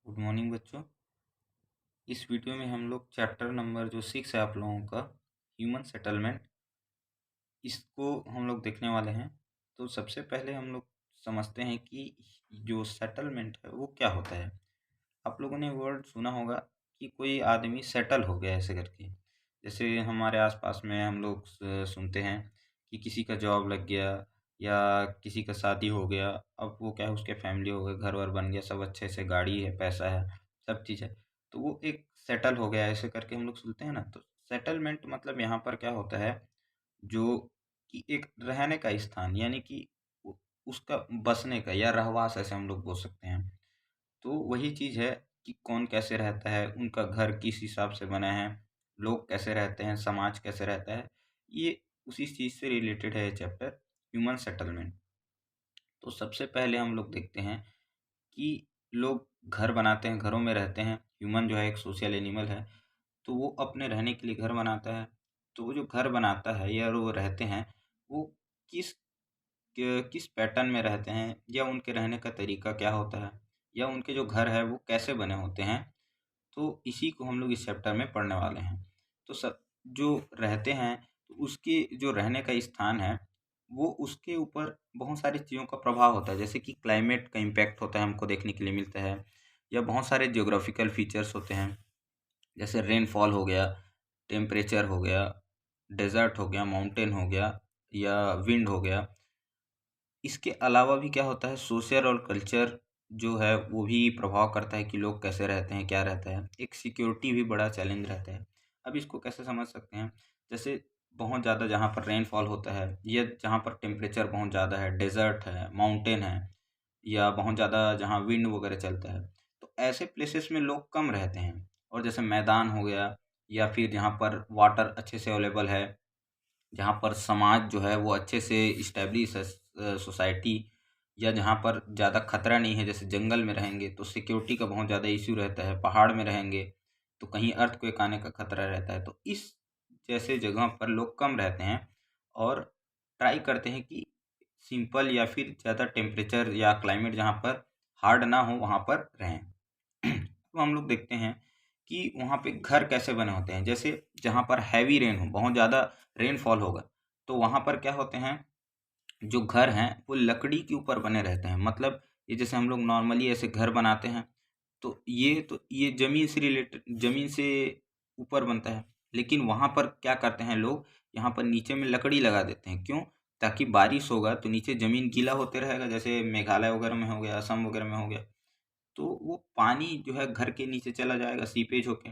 Good morning बच्चों। इस video में हम लोग चैप्टर नंबर जो 6 है आप लोगों का, ह्यूमन सेटलमेंट, इसको हम लोग देखने वाले हैं। तो सबसे पहले हम लोग समझते हैं कि जो सेटलमेंट है वो क्या होता है। आप लोगों ने वर्ड सुना होगा कि कोई आदमी सेटल हो गया ऐसे करके। जैसे हमारे आसपास में हम लोग सुनते हैं कि किसी का जॉब लग गया या किसी का शादी हो गया। अब वो क्या है, उसके फैमिली हो गए, घर वर बन गया, सब अच्छे से, गाड़ी है, पैसा है, सब चीज़ है, तो वो एक सेटल हो गया ऐसे करके हम लोग सुनते हैं ना। तो सेटलमेंट मतलब यहाँ पर क्या होता है, जो कि एक रहने का स्थान, यानी कि उसका बसने का या रहवास, ऐसे हम लोग बोल सकते हैं। तो वही चीज़ है कि कौन कैसे रहता है, उनका घर किस हिसाब से बना है, लोग कैसे रहते हैं, समाज कैसे रहता है, ये उसी चीज़ से रिलेटेड है ये चैप्टर, ह्यूमन सेटलमेंट। तो सबसे पहले हम लोग देखते हैं कि लोग घर बनाते हैं, घरों में रहते हैं। ह्यूमन जो है एक सोशल एनिमल है, तो वो अपने रहने के लिए घर बनाता है। तो वो जो घर बनाता है या वो रहते हैं, वो किस किस पैटर्न में रहते हैं, या उनके रहने का तरीका क्या होता है, या उनके जो घर है वो कैसे बने होते हैं, तो इसी को हम लोग इस चैप्टर में पढ़ने वाले हैं। तो सब जो रहते हैं, तो उसके जो रहने का स्थान है, वो उसके ऊपर बहुत सारी चीज़ों का प्रभाव होता है। जैसे कि क्लाइमेट का इम्पैक्ट होता है, हमको देखने के लिए मिलता है, या बहुत सारे जियोग्राफिकल फीचर्स होते हैं। जैसे रेनफॉल हो गया, टेम्परेचर हो गया, डेजर्ट हो गया, माउंटेन हो गया, या विंड हो गया। इसके अलावा भी क्या होता है, सोशल और कल्चर जो है वो भी प्रभाव करता है कि लोग कैसे रहते हैं, क्या रहता है। एक सिक्योरिटी भी बड़ा चैलेंज रहता है। अब इसको कैसे समझ सकते हैं, जैसे बहुत ज़्यादा जहाँ पर रेनफॉल होता है, या जहाँ पर टेम्परेचर बहुत ज़्यादा है, डेजर्ट है, माउंटेन है, या बहुत ज़्यादा जहाँ विंड वगैरह चलता है, तो ऐसे प्लेसेस में लोग कम रहते हैं। और जैसे मैदान हो गया, या फिर जहाँ पर वाटर अच्छे से अवेलेबल है, जहाँ पर समाज जो है वो अच्छे से इस्टेब्लिश है, सोसाइटी, या जहाँ पर ज़्यादा खतरा नहीं है, जैसे जंगल में रहेंगे तो सिक्योरिटी का बहुत ज़्यादा इश्यू रहता है, पहाड़ में रहेंगे तो कहीं अर्थक्वेक आने का खतरा रहता है। तो इस जैसे जगह पर लोग कम रहते हैं, और ट्राई करते हैं कि सिंपल या फिर ज़्यादा टेम्परेचर या क्लाइमेट जहाँ पर हार्ड ना हो वहाँ पर रहें। तो हम लोग देखते हैं कि वहाँ पे घर कैसे बने होते हैं। जैसे जहाँ पर हैवी रेन हो, बहुत ज़्यादा रेनफॉल होगा, तो वहाँ पर क्या होते हैं, जो घर हैं वो लकड़ी के ऊपर बने रहते हैं। मतलब ये जैसे हम लोग नॉर्मली ऐसे घर बनाते हैं, तो ये ज़मीन से ऊपर बनता है। लेकिन वहाँ पर क्या करते हैं लोग, यहाँ पर नीचे में लकड़ी लगा देते हैं। क्यों? ताकि बारिश होगा तो नीचे ज़मीन गीला होते रहेगा, जैसे मेघालय वगैरह में हो गया, असम वगैरह में हो गया, तो वो पानी जो है घर के नीचे चला जाएगा सीपेज होके।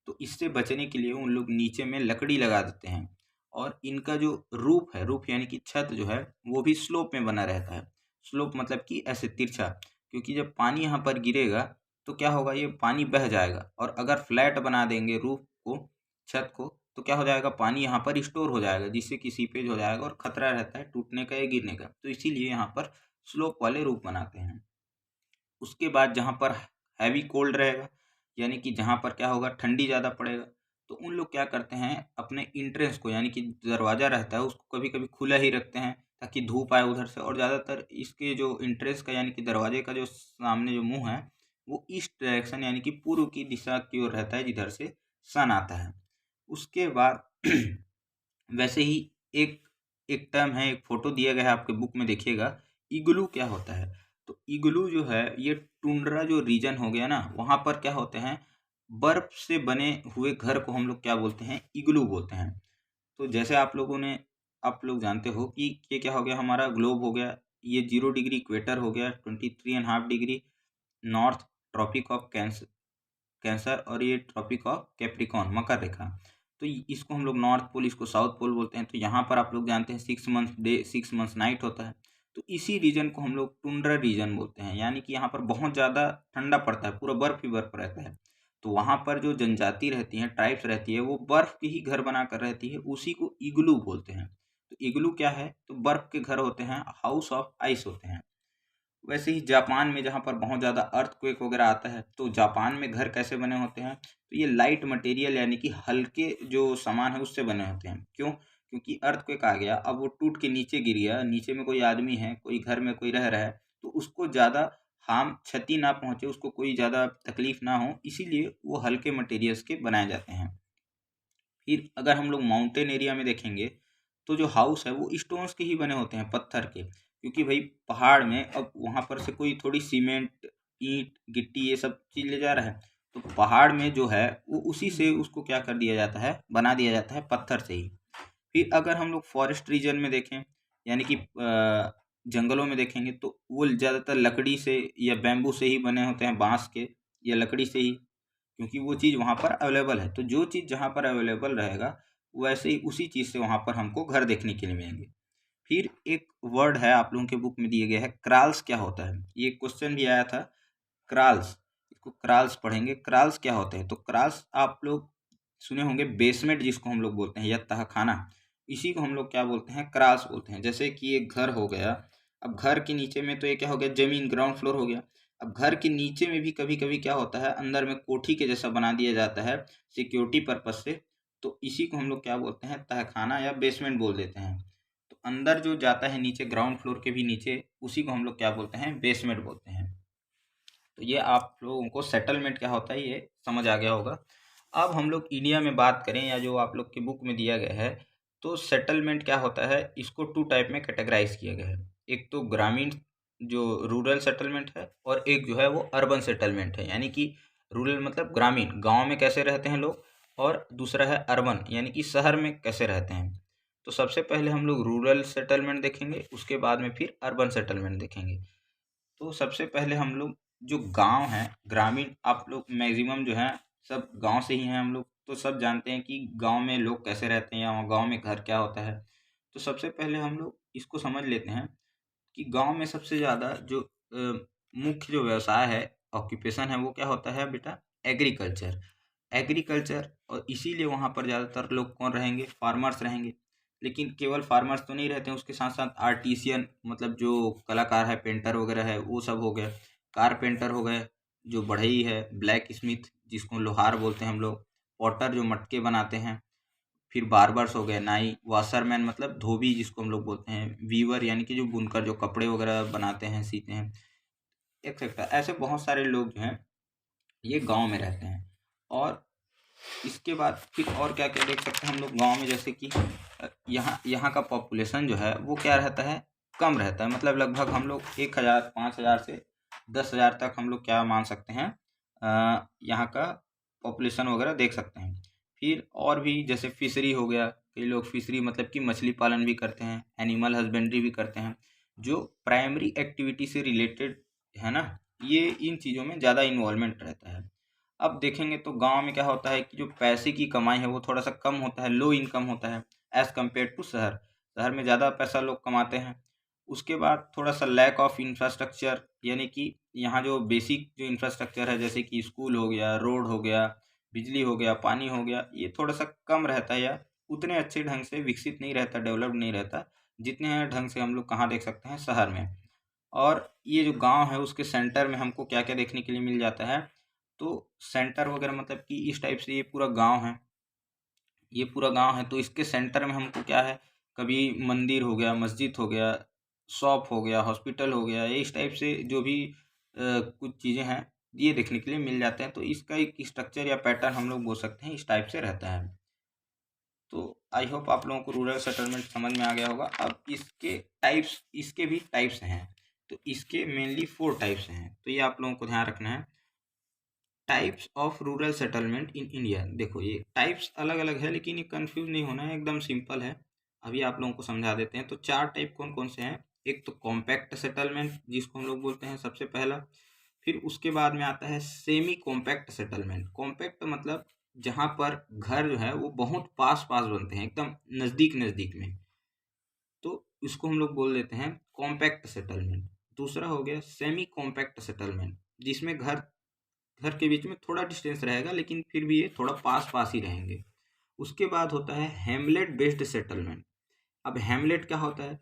तो इससे बचने के लिए उन लोग नीचे में लकड़ी लगा देते हैं। और इनका जो रूफ है, रूफ यानी कि छत जो है, वो भी स्लोप में बना रहता है। स्लोप मतलब कि ऐसे तिरछा, क्योंकि जब पानी यहाँ पर गिरेगा तो क्या होगा, ये पानी बह जाएगा। और अगर फ्लैट बना देंगे रूफ को, छत को, तो क्या हो जाएगा, पानी यहाँ पर स्टोर हो जाएगा, जिससे कि सीपेज हो जाएगा और खतरा रहता है टूटने का या गिरने का। तो इसीलिए यहाँ पर स्लोप वाले रूफ बनाते हैं। उसके बाद जहाँ पर हैवी कोल्ड रहेगा, यानी कि जहाँ पर क्या होगा, ठंडी ज़्यादा पड़ेगा, तो उन लोग क्या करते हैं, अपने इंट्रेंस को, यानी कि दरवाज़ा रहता है उसको कभी कभी खुला ही रखते हैं, ताकि धूप आए उधर से। और ज़्यादातर इसके जो इंट्रेंस का, यानी कि दरवाजे का जो सामने जो मुंह है, वो ईस्ट डायरेक्शन यानी कि पूर्व की दिशा की ओर रहता है, जिधर से सन आता है। उसके बाद वैसे ही एक एक टर्म है, एक फोटो दिया गया है आपके बुक में, देखिएगा। इग्लू क्या होता है, तो इग्लू जो है, ये टुंड्रा जो रीजन हो गया ना, वहाँ पर क्या होते हैं, बर्फ से बने हुए घर को हम लोग क्या बोलते हैं, इग्लू बोलते हैं। तो जैसे आप लोग जानते हो कि ये क्या हो गया, हमारा ग्लोब हो गया, ये 0 डिग्री इक्वेटर हो गया, 23.5 degree north, tropic of cancer cancer, और ये ट्रॉपिक ऑफ कैप्रिकॉर्न, मकर रेखा। तो इसको हम लोग नॉर्थ पोल, इसको साउथ पोल बोलते हैं। तो यहाँ पर आप लोग जानते हैं 6 मंथ डे, 6 मंथ्स नाइट होता है। तो इसी रीजन को हम लोग टुंड्रा रीजन बोलते हैं, यानी कि यहाँ पर बहुत ज़्यादा ठंडा पड़ता है, पूरा बर्फ ही बर्फ रहता है। तो वहाँ पर जो जनजाति रहती हैं, ट्राइब्स रहती है, वो बर्फ के ही घर बनाकर रहती है, उसी को इग्लू बोलते हैं। तो इग्लू क्या है, तो बर्फ के घर होते हैं, हाउस ऑफ आइस होते हैं। वैसे ही जापान में जहाँ पर बहुत ज़्यादा अर्थक्वेक वगैरह आता है, तो जापान में घर कैसे बने होते हैं, तो ये लाइट मटेरियल यानी कि हल्के जो सामान है उससे बने होते हैं। क्यों? क्योंकि अर्थक्वेक आ गया, अब वो टूट के नीचे गिर गया, नीचे में कोई आदमी है, कोई घर में कोई रह रहा है, तो उसको ज़्यादा हार्म क्षति ना पहुँचे, उसको कोई ज़्यादा तकलीफ ना हो, इसीलिए वो हल्के मटेरियल्स के बनाए जाते हैं। फिर अगर हम लोग माउंटेन एरिया में देखेंगे तो जो हाउस है वो स्टोन्स के ही बने होते हैं, पत्थर के, क्योंकि भाई पहाड़ में अब वहाँ पर से कोई थोड़ी सीमेंट, ईंट, गिट्टी ये सब चीज़ ले जा रहा है, तो पहाड़ में जो है वो उसी से उसको क्या कर दिया जाता है, बना दिया जाता है पत्थर से ही। फिर अगर हम लोग फॉरेस्ट रीजन में देखें, यानी कि जंगलों में देखेंगे, तो वो ज़्यादातर लकड़ी से या बैम्बू से ही बने होते हैं, बांस के या लकड़ी से ही, क्योंकि वो चीज़ वहाँ पर अवेलेबल है। तो जो चीज़ जहाँ पर अवेलेबल रहेगा वैसे ही उसी चीज़ से वहाँ पर हमको घर देखने के लिए मिलेंगे। फिर एक वर्ड है आप लोगों के बुक में दिए गया है, क्राल्स क्या होता है, ये क्वेश्चन भी आया था। क्राल्स, इसको क्राल्स पढ़ेंगे, क्राल्स क्या होते हैं। तो क्राल्स आप लोग सुने होंगे, बेसमेंट जिसको हम लोग बोलते हैं या तहखाना, इसी को हम लोग क्या बोलते हैं, क्राल्स बोलते हैं। जैसे कि एक घर हो गया, अब घर के नीचे में तो ये क्या हो गया, जमीन, ग्राउंड फ्लोर हो गया। अब घर के नीचे में भी कभी कभी क्या होता है, अंदर में कोठी के जैसा बना दिया जाता है सिक्योरिटी पर्पज से, तो इसी को हम लोग क्या बोलते हैं, तहखाना या बेसमेंट बोल देते हैं। तो अंदर जो जाता है नीचे, ग्राउंड फ्लोर के भी नीचे, उसी को हम लोग क्या बोलते हैं, बेसमेंट बोलते हैं। तो ये आप लोगों को सेटलमेंट क्या होता है ये समझ आ गया होगा। अब हम लोग इंडिया में बात करें, या जो आप लोग की बुक में दिया गया है, तो सेटलमेंट क्या होता है, इसको 2 टाइप में कैटेगराइज किया गया है। एक तो ग्रामीण जो रूरल सेटलमेंट है, और एक जो है वो अर्बन सेटलमेंट है, यानी कि रूरल मतलब ग्रामीण, गांव में कैसे रहते हैं लोग, और दूसरा है अर्बन यानी कि शहर में कैसे रहते हैं। तो सबसे पहले हम लोग रूरल सेटलमेंट देखेंगे, उसके बाद में फिर अर्बन सेटलमेंट देखेंगे। तो सबसे पहले हम लोग जो गांव हैं, ग्रामीण, आप लोग मैक्सिमम जो हैं सब गांव से ही हैं, हम लोग तो सब जानते हैं कि गांव में लोग कैसे रहते हैं या गांव में घर क्या होता है। तो सबसे पहले हम लोग इसको समझ लेते हैं कि गांव में सबसे ज़्यादा जो मुख्य जो व्यवसाय है, ऑक्यूपेशन है, वो क्या होता है बेटा, एग्रीकल्चर। एग्रीकल्चर, और इसीलिए वहाँ पर ज़्यादातर लोग कौन रहेंगे, फार्मर्स रहेंगे। लेकिन केवल फार्मर्स तो नहीं रहते हैं, उसके साथ साथ आर्टिसियन, मतलब जो कलाकार है, पेंटर वगैरह है, वो सब हो गए। कारपेंटर हो गए, जो बढ़ई है, ब्लैक स्मिथ जिसको लोहार बोलते हैं हम लोग, पॉटर जो मटके बनाते हैं, फिर बार्बर्स हो गए, नाई, वाशरमैन मतलब धोबी जिसको हम लोग बोलते हैं, वीवर यानी कि जो बुनकर जो कपड़े वगैरह बनाते हैं, सीते हैं, एक्सेट्रा। ऐसे बहुत सारे लोग जो हैं ये गांव में रहते हैं। और इसके बाद फिर और क्या क्या देख सकते हैं हम लोग गांव में, जैसे कि यहाँ यहाँ का पॉपुलेशन जो है वो क्या रहता है, कम रहता है। मतलब लगभग हम लोग 1000, 5000 से 10,000 तक हम लोग क्या मान सकते हैं, यहाँ का पॉपुलेशन वगैरह देख सकते हैं। फिर और भी जैसे फिशरी हो गया, कई लोग फिशरी मतलब कि मछली पालन भी करते हैं, एनिमल हस्बेंड्री भी करते हैं, जो प्राइमरी एक्टिविटी से रिलेटेड है ना, ये इन चीज़ों में ज़्यादा इन्वॉल्वमेंट रहता है। अब देखेंगे तो गांव में क्या होता है कि जो पैसे की कमाई है वो थोड़ा सा कम होता है, लो इनकम होता है एज़ कम्पेयर टू शहर। शहर में ज़्यादा पैसा लोग कमाते हैं। उसके बाद थोड़ा सा लैक ऑफ इंफ्रास्ट्रक्चर, यानी कि यहाँ जो बेसिक जो इंफ्रास्ट्रक्चर है, जैसे कि स्कूल हो गया, रोड हो गया, बिजली हो गया, पानी हो गया, ये थोड़ा सा कम रहता है, या उतने अच्छे ढंग से विकसित नहीं रहता, डेवलप्ड नहीं रहता, जितने ढंग से हम लोग कहाँ देख सकते हैं, शहर में। और ये जो गांव है उसके सेंटर में हमको क्या क्या देखने के लिए मिल जाता है, तो सेंटर वगैरह मतलब कि इस टाइप से ये पूरा गांव है, ये पूरा गांव है, तो इसके सेंटर में हमको क्या है, कभी मंदिर हो गया, मस्जिद हो गया, शॉप हो गया, हॉस्पिटल हो गया, ये इस टाइप से जो भी कुछ चीज़ें हैं ये देखने के लिए मिल जाते हैं। तो इसका एक स्ट्रक्चर या पैटर्न हम लोग बोल सकते हैं इस टाइप से रहता है। तो आई होप आप लोगों को रूरल सेटलमेंट समझ में आ गया होगा। अब इसके टाइप्स, इसके भी टाइप्स हैं, तो इसके मेनली 4 टाइप्स हैं, तो ये आप लोगों को ध्यान रखना है। Types of rural settlement in India, देखो ये टाइप्स अलग अलग है, लेकिन ये कंफ्यूज नहीं होना है, एकदम सिंपल है। अभी आप लोगों को समझा देते हैं। तो 4 टाइप कौन कौन से हैं, एक तो कॉम्पैक्ट सेटलमेंट जिसको हम लोग बोलते हैं सबसे पहला। फिर उसके बाद में आता है सेमी कॉम्पैक्ट सेटलमेंट। कॉम्पैक्ट मतलब जहाँ पर घर जो है वो बहुत पास पास बनते हैं, एकदम नज़दीक नज़दीक में, तो इसको हम लोग बोल देते हैं कॉम्पैक्ट सेटलमेंट। दूसरा हो गया सेमी कॉम्पैक्ट सेटलमेंट, जिसमें घर घर के बीच में थोड़ा डिस्टेंस रहेगा, लेकिन फिर भी ये थोड़ा पास पास ही रहेंगे। उसके बाद होता है हैमलेट बेस्ड सेटलमेंट। अब हैमलेट क्या होता है,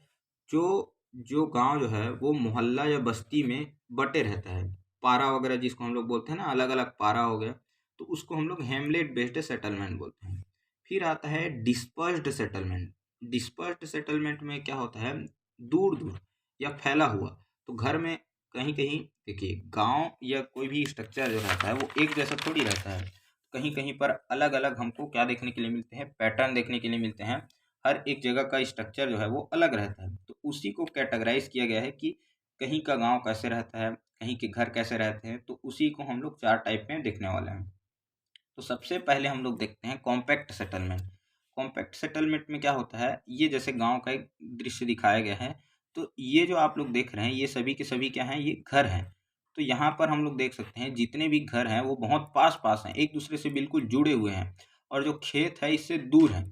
जो जो गांव जो है वो मोहल्ला या बस्ती में बटे रहता है, पारा वगैरह जिसको हम लोग बोलते हैं ना, अलग अलग पारा हो गया, तो उसको हम लोग हैमलेट बेस्ड सेटलमेंट बोलते हैं। फिर आता है डिस्पर्स्ड सेटलमेंट। डिस्पर्स्ड सेटलमेंट में क्या होता है, दूर दूर या फैला हुआ, तो घर में कहीं कहीं देखिए गांव या कोई भी स्ट्रक्चर जो रहता है वो एक जैसा थोड़ी रहता है। कहीं कहीं पर अलग अलग हमको क्या देखने के लिए मिलते हैं, पैटर्न देखने के लिए मिलते हैं। हर एक जगह का स्ट्रक्चर जो है वो अलग रहता है, तो उसी को कैटेगराइज किया गया है कि कहीं का गांव कैसे रहता है, कहीं के घर कैसे रहते हैं। तो उसी को हम लोग 4 टाइप में देखने वाले हैं। तो सबसे पहले हम लोग देखते हैं कॉम्पैक्ट सेटलमेंट। कॉम्पैक्ट सेटलमेंट में क्या होता है, ये जैसे गांव का एक दृश्य दिखाया गया है। तो ये जो आप लोग देख रहे हैं ये सभी के सभी क्या हैं, ये घर हैं। तो यहाँ पर हम लोग देख सकते हैं जितने भी घर हैं वो बहुत पास पास हैं, एक दूसरे से बिल्कुल जुड़े हुए हैं। और जो खेत है इससे दूर है।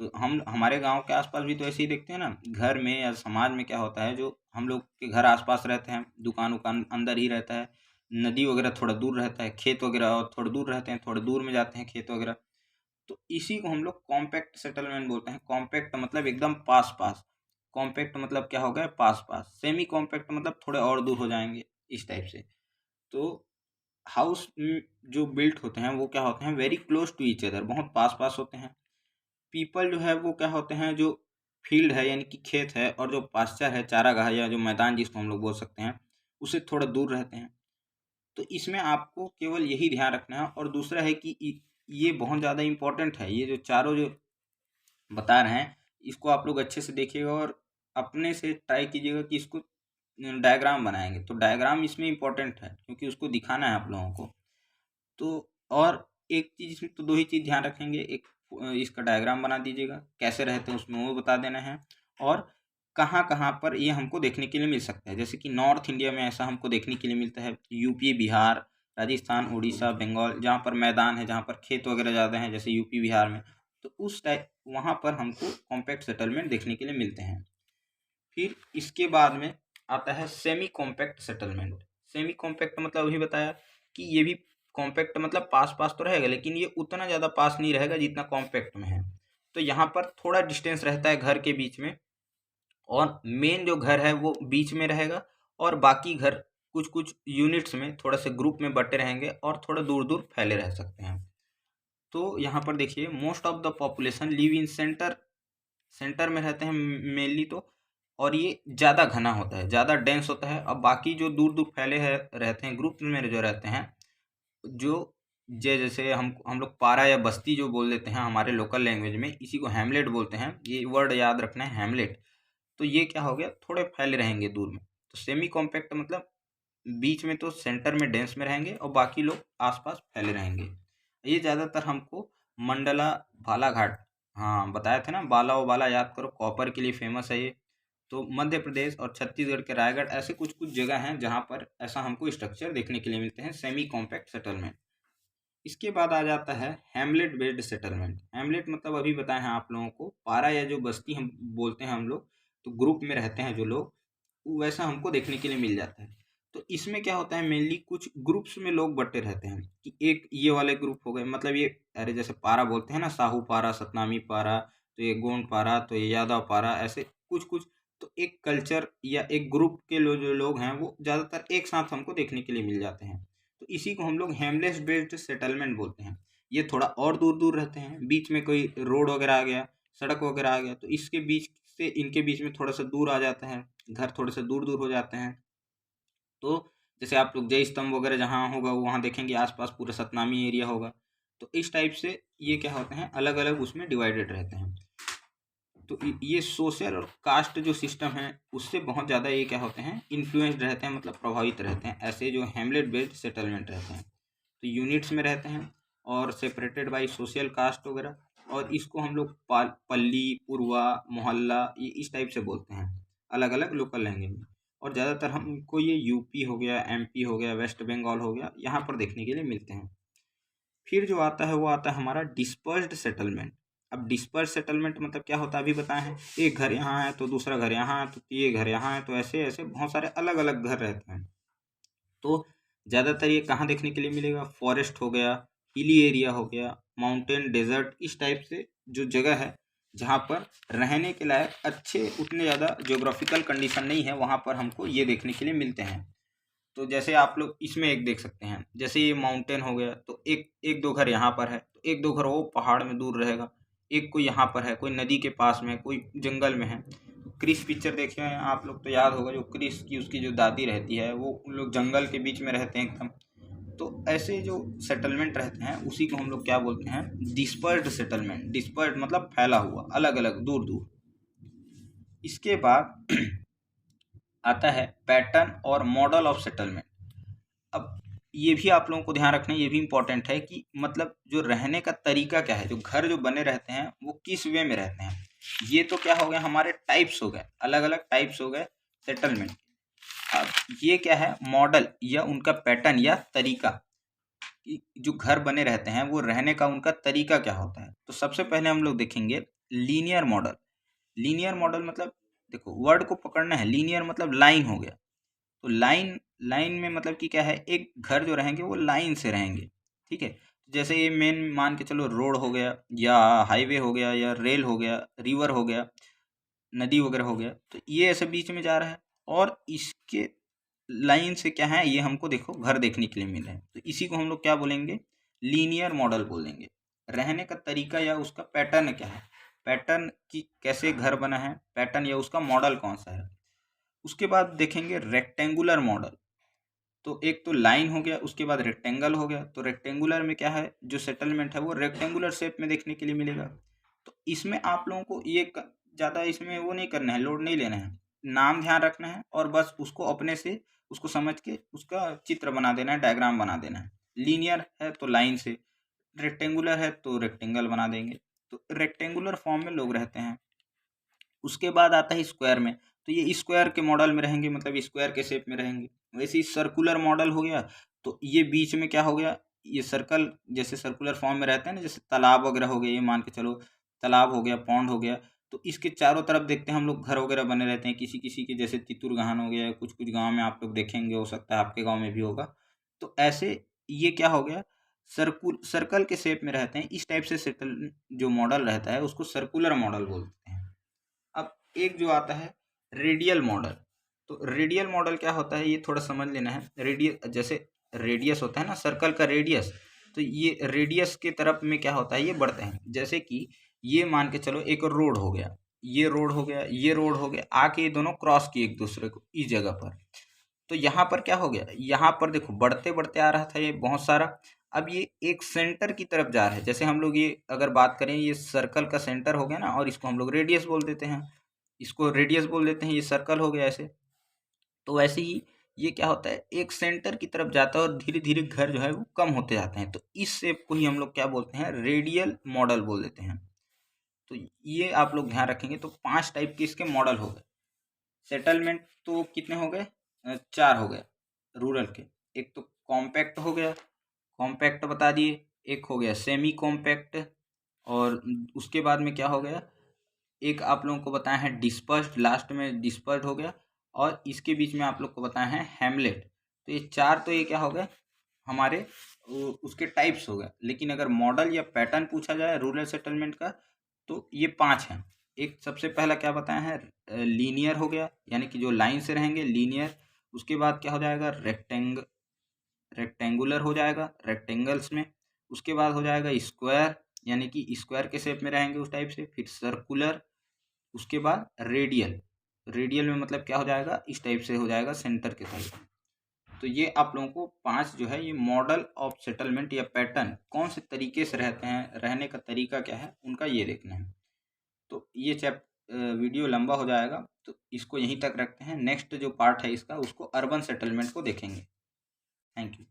तो हम हमारे गांव के आसपास भी तो ऐसे ही देखते हैं ना, घर में या समाज में क्या होता है, जो हम लोग के घर आसपास रहते हैं, दुकान उकान अंदर ही रहता है, नदी वगैरह थोड़ा दूर रहता है, खेत वगैरह और थोड़ा दूर रहते हैं, थोड़ा दूर में जाते हैं खेत वगैरह। तो इसी को हम लोग कॉम्पैक्ट सेटलमेंट बोलते हैं। कॉम्पैक्ट मतलब एकदम पास पास, कॉम्पैक्ट मतलब क्या हो गया, पास पास। सेमी कॉम्पैक्ट मतलब थोड़े और दूर हो जाएंगे, इस टाइप से। तो हाउस जो बिल्ट होते हैं वो क्या होते हैं, very close to each other, बहुत पास पास होते हैं। पीपल जो है वो क्या होते हैं, जो फील्ड है यानी कि खेत है, और जो पास्चर है, चारागाह या जो मैदान जिसको हम लोग बोल सकते हैं, उससे थोड़ा दूर रहते हैं। तो इसमें आपको केवल यही ध्यान रखना है। और दूसरा है कि ये बहुत ज़्यादा इम्पोर्टेंट है, ये जो चारों जो बता रहे हैं इसको आप लोग अच्छे से देखिएगा और अपने से ट्राई कीजिएगा कि इसको डायग्राम बनाएंगे। तो डायग्राम इसमें इम्पोर्टेंट है क्योंकि उसको दिखाना है आप लोगों को। तो और एक चीज़ इसमें, तो दो ही चीज़ ध्यान रखेंगे, एक इसका डायग्राम बना दीजिएगा, कैसे रहते हैं उसमें वो बता देना है, और कहाँ कहाँ पर ये हमको देखने के लिए मिल सकता है। जैसे कि नॉर्थ इंडिया में ऐसा हमको देखने के लिए मिलता है, यूपी, बिहार, राजस्थान, उड़ीसा, बंगाल, जहाँ पर मैदान है, जहाँ पर खेत वगैरह ज़्यादा हैं, जैसे यूपी बिहार में। तो उस टाइप वहाँ पर हमको कॉम्पैक्ट सेटलमेंट देखने के लिए मिलते हैं। फिर इसके बाद में आता है semi compact settlement. Semi compact मतलब अभी बताया कि ये भी कॉम्पैक्ट मतलब पास पास तो रहेगा, लेकिन ये उतना ज़्यादा पास नहीं रहेगा जितना कॉम्पैक्ट में है। तो यहाँ पर थोड़ा डिस्टेंस रहता है घर के बीच में, और मेन जो घर है वो बीच में रहेगा, और बाकी घर कुछ कुछ यूनिट्स में थोड़ा से ग्रुप में बटे रहेंगे और थोड़ा दूर दूर फैले रह सकते हैं। तो यहाँ पर देखिए most of the population live in centre, centre में रहते हैं मेनली। तो और ये ज़्यादा घना होता है, ज़्यादा डेंस होता है। अब बाकी जो दूर दूर फैले हैं रहते हैं, ग्रुप में जो रहते हैं, जो जैसे हम लोग पारा या बस्ती जो बोल देते हैं हमारे लोकल लैंग्वेज में, इसी को हैमलेट बोलते हैं। ये वर्ड याद रखना है, हैमलेट। तो ये क्या हो गया, थोड़े फैले रहेंगे दूर में। तो सेमी कॉम्पैक्ट मतलब बीच में तो सेंटर में डेंस में रहेंगे और बाकी लोग आसपास फैले रहेंगे। ये ज़्यादातर हमको मंडला, बालाघाट, हाँ बताया था ना, बाला ओ बाला याद करो, कॉपर के लिए फेमस है ये। तो मध्य प्रदेश और छत्तीसगढ़ के रायगढ़, ऐसे कुछ कुछ जगह हैं जहाँ पर ऐसा हमको स्ट्रक्चर देखने के लिए मिलते हैं, सेमी कॉम्पैक्ट सेटलमेंट। इसके बाद आ जाता है हैमलेट बेस्ड सेटलमेंट। हैमलेट मतलब अभी बताए हैं आप लोगों को, पारा या जो बस्ती हम बोलते हैं हम लोग, तो ग्रुप में रहते हैं जो लोग, वैसा हमको देखने के लिए मिल जाता है। तो इसमें क्या होता है, मेनली कुछ ग्रुप्स में लोग बटे रहते हैं कि एक ये वाले ग्रुप हो गए, मतलब ये अरे जैसे पारा बोलते हैं ना, साहू पारा, सतनामी पारा, तो ये गोंड पारा, तो ये यादव पारा, ऐसे कुछ कुछ। तो एक कल्चर या एक ग्रुप के जो लोग हैं वो ज़्यादातर एक साथ हमको देखने के लिए मिल जाते हैं। तो इसी को हम लोग हेमलेस बेस्ड सेटलमेंट बोलते हैं। ये थोड़ा और दूर दूर रहते हैं, बीच में कोई रोड वगैरह आ गया, सड़क वगैरह आ गया, तो इसके बीच से इनके बीच में थोड़ा सा दूर आ जाता है, घर थोड़े से दूर दूर हो जाते हैं। तो जैसे आप लोग जय स्तंभ वगैरह जहाँ होगा वहाँ देखेंगे आसपास पूरा सतनामी एरिया होगा। तो इस टाइप से ये क्या होते हैं, अलग अलग उसमें डिवाइडेड रहते हैं। तो ये सोशल और कास्ट जो सिस्टम है उससे बहुत ज़्यादा ये क्या होते हैं, इन्फ्लुएंस्ड रहते हैं, मतलब प्रभावित रहते हैं, ऐसे जो हेमलेट बेस्ड सेटलमेंट रहते हैं। तो यूनिट्स में रहते हैं और सेपरेटेड बाई सोशल कास्ट वगैरह। और इसको हम लोग पल्ली, पुरवा, मोहल्ला, ये इस टाइप से बोलते हैं, अलग अलग लोकल लैंग्वेज में। और ज़्यादातर हमको ये यूपी हो गया, एमपी हो गया, वेस्ट बंगाल हो गया, यहाँ पर देखने के लिए मिलते हैं। फिर जो आता है वो आता है हमारा डिस्पर्स्ड सेटलमेंट। अब डिस्पर्स सेटलमेंट मतलब क्या होता है, अभी बताए हैं, एक घर यहाँ है तो दूसरा घर यहाँ है, तो ये घर यहाँ है, तो ऐसे ऐसे बहुत सारे अलग अलग घर रहते हैं। तो ज़्यादातर ये कहाँ देखने के लिए मिलेगा, फॉरेस्ट हो गया, हिली एरिया हो गया, माउंटेन, डेजर्ट, इस टाइप से जो जगह है जहाँ पर रहने के लायक अच्छे उतने ज़्यादा ज्योग्राफिकल कंडीशन नहीं है, वहाँ पर हमको ये देखने के लिए मिलते हैं। तो जैसे आप लोग इसमें एक देख सकते हैं, जैसे ये माउंटेन हो गया, तो एक एक दो घर यहाँ पर है, तो एक दो घर वो पहाड़ में दूर रहेगा, एक कोई यहाँ पर है, कोई नदी के पास में, कोई जंगल में है। क्रिस पिक्चर देखे हैं आप लोग तो याद होगा, जो क्रिस की उसकी जो दादी रहती है वो उन लोग जंगल के बीच में रहते हैं एकदम। तो ऐसे जो सेटलमेंट रहते हैं उसी को हम लोग क्या बोलते हैं, डिस्पर्स्ड सेटलमेंट। डिस्पर्स्ड मतलब फैला हुआ, अलग अलग, दूर दूर। इसके बाद आता है पैटर्न और मॉडल ऑफ सेटलमेंट। अब ये भी आप लोगों को ध्यान रखना है, ये भी इंपॉर्टेंट है कि मतलब जो रहने का तरीका क्या है, जो घर जो बने रहते हैं वो किस वे में रहते हैं। ये तो क्या हो गया, हमारे टाइप्स हो गए, अलग अलग टाइप्स हो गए सेटलमेंट। अब ये क्या है, मॉडल या उनका पैटर्न या तरीका, कि जो घर बने रहते हैं वो रहने का उनका तरीका क्या होता है। तो सबसे पहले हम लोग देखेंगे लीनियर मॉडल। लीनियर मॉडल मतलब देखो, वर्ड को पकड़ना है। लीनियर मतलब लाइन हो गया। तो लाइन, लाइन में मतलब कि क्या है, एक घर जो रहेंगे वो लाइन से रहेंगे, ठीक है। जैसे ये मेन मान के चलो, रोड हो गया या हाईवे हो गया या रेल हो गया, रिवर हो गया, नदी वगैरह हो गया, तो ये ऐसे बीच में जा रहा है और इसके लाइन से क्या है, ये हमको देखो घर देखने के लिए मिल रहा है। तो इसी को हम लोग क्या बोलेंगे, लीनियर मॉडल बोलेंगे। रहने का तरीका या उसका पैटर्न क्या है, पैटर्न की कैसे घर बना है, पैटर्न या उसका मॉडल कौन सा है। उसके बाद देखेंगे रेक्टेंगुलर मॉडल। तो एक तो लाइन हो गया, उसके बाद रेक्टेंगल हो गया। तो रेक्टेंगुलर में क्या है, जो सेटलमेंट है वो रेक्टेंगुलर शेप में देखने के लिए मिलेगा। तो इसमें आप लोगों को ये ज़्यादा इसमें वो नहीं करना है, लोड नहीं लेना है, नाम ध्यान रखना है और बस उसको अपने से उसको समझ के उसका चित्र बना देना है, डायग्राम बना देना है। लीनियर है तो लाइन से, रेक्टेंगुलर है तो रेक्टेंगल बना देंगे। तो रेक्टेंगुलर फॉर्म में लोग रहते हैं। उसके बाद आता है स्क्वायर में। तो ये स्क्वायर के मॉडल में रहेंगे, मतलब स्क्वायर के शेप में रहेंगे। वैसे ही सर्कुलर मॉडल हो गया, तो ये बीच में क्या हो गया, ये सर्कल जैसे सर्कुलर फॉर्म में रहते हैं ना, जैसे तालाब वगैरह हो गया, ये मान के चलो तालाब हो गया, पौंड हो गया। तो इसके चारों तरफ देखते हैं हम लोग घर वगैरह बने रहते हैं किसी किसी के, जैसे तितुरगहान हो गया, कुछ कुछ गाँव में आप लोग देखेंगे, हो सकता है आपके गाँव में भी होगा। तो ऐसे ये क्या हो गया, सर्कल के शेप में रहते हैं। इस टाइप से सेटल जो मॉडल रहता है उसको सर्कुलर मॉडल बोलते हैं। अब एक जो आता है रेडियल मॉडल। तो रेडियल मॉडल क्या होता है, ये थोड़ा समझ लेना है। रेडियल जैसे रेडियस होता है ना, सर्कल का रेडियस, तो ये रेडियस के तरफ में क्या होता है, ये बढ़ते हैं। जैसे कि ये मान के चलो एक रोड हो गया, ये रोड हो गया, ये रोड हो गया, आके ये दोनों क्रॉस किए एक दूसरे को इस जगह पर। तो यहाँ पर क्या हो गया, यहाँ पर देखो बढ़ते बढ़ते आ रहा था ये बहुत सारा, अब ये एक सेंटर की तरफ जा रहा है। जैसे हम लोग ये अगर बात करें, ये सर्कल का सेंटर हो गया ना, और इसको हम लोग रेडियस बोल देते हैं, इसको रेडियस बोल देते हैं, ये सर्कल हो गया ऐसे। तो वैसे ही ये क्या होता है, एक सेंटर की तरफ जाता है और धीरे धीरे घर जो है वो कम होते जाते हैं। तो इस शेप को ही हम लोग क्या बोलते हैं, रेडियल मॉडल बोल देते हैं। तो ये आप लोग ध्यान रखेंगे। तो 5 टाइप के इसके मॉडल हो गए। सेटलमेंट तो कितने हो गए, 4 हो गए रूरल के। एक तो कॉम्पैक्ट हो गया, कॉम्पैक्ट बता दिए। एक हो गया सेमी कॉम्पैक्ट, और उसके बाद में क्या हो गया, एक आप लोगों को बताया है डिस्पर्स्ड, लास्ट में डिस्पर्स्ड हो गया, और इसके बीच में आप लोग को बताया है हैमलेट। तो ये 4 तो ये क्या हो गए हमारे उसके टाइप्स हो गए। लेकिन अगर मॉडल या पैटर्न पूछा जाए रूरल सेटलमेंट का, तो ये 5 हैं। एक सबसे पहला क्या बताया है, लीनियर हो गया, यानी कि जो लाइन से रहेंगे लीनियर। उसके बाद क्या हो जाएगा, रेक्टेंगुलर हो जाएगा, रेक्टेंगल्स में। उसके बाद हो जाएगा स्क्वायर, यानी कि स्क्वायर के शेप में रहेंगे उस टाइप से। फिर सर्कुलर, उसके बाद रेडियल। रेडियल में मतलब क्या हो जाएगा, इस टाइप से हो जाएगा सेंटर के साइड। तो ये आप लोगों को 5 जो है, ये मॉडल ऑफ सेटलमेंट या पैटर्न कौन से तरीके से रहते हैं, रहने का तरीका क्या है उनका, ये देखना है। तो ये वीडियो लंबा हो जाएगा, तो इसको यहीं तक रखते हैं। नेक्स्ट जो पार्ट है इसका, उसको अर्बन सेटलमेंट को देखेंगे। Thank you.